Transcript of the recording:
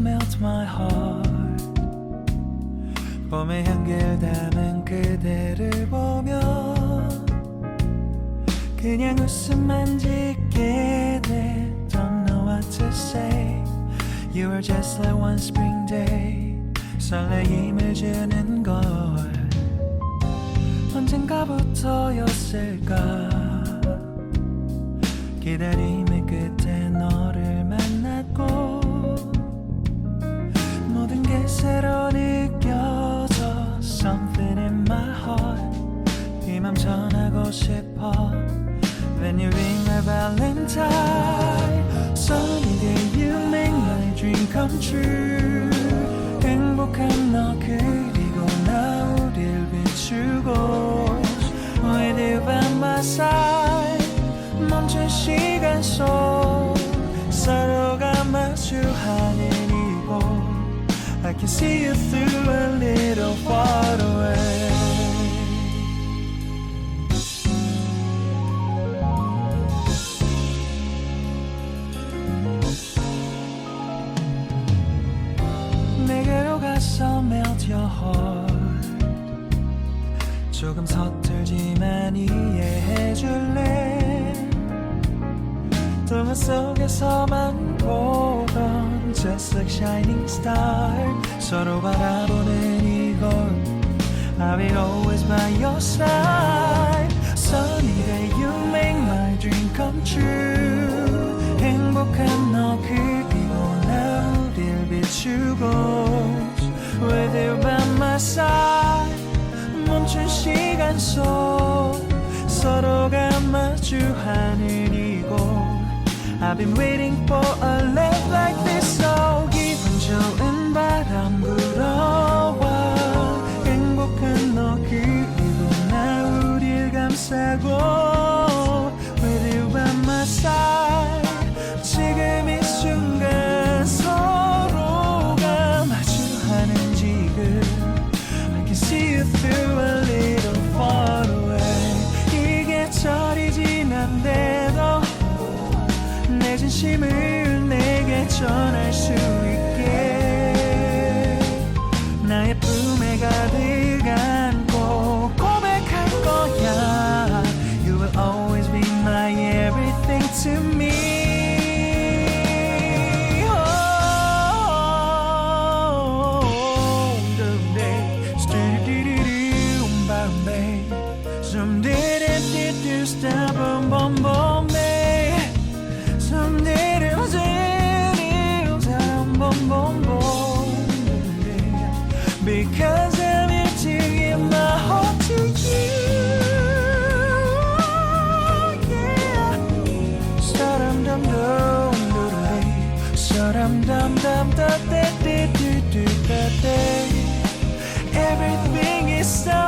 melt my heart. 봄의 향기를 담은 그대를 보며 그냥 웃음만 짓게 돼. Don't know what to say. You were just like one spring day. 설레임을 주는 걸 언젠가부터였을까. 기다림의 끝에 너를 만났고 모든 게 새로 느껴져. Something in my heart. 이 맘 전하고 싶어. When you ring my valentine. Sunny day you make my dream come true. 행복한 너 그리고 나 우릴 비추고 With you by my side. 멈춘 시간 속 서로가 마주하는 이곳 I can see you through a little far away. 내게로 가서 melt your heart. 조금 서툴지만 이해해줄래. 동화 속에서만 보던 Just like shining star. 서로 바라보는 이곳 I will always by your side. Sunny day you make my dream come true. 행복한 너 그리고 나 우릴 비추고 With you by my side. 멈춘 시간 속 서로가 마주하는 이곳 I've been waiting for a love like this. So 기분 좋은 바람 불어와 행복한 너 그리고 나 우릴 감싸고 With you by my side. 지금 이 순간 서로가 마주하는 지금 I can see you through a little far away. 이게 철이 지난데도 내 진심을 내게 전할 수 있게 나의 품에 가득 안고 고백할 거야. You will always be my everything to me. Because I'm here to give my heart to you. Yeah. Sa-dum dum dum dum. Sa-dum dum dum da da da da da da. Everything is so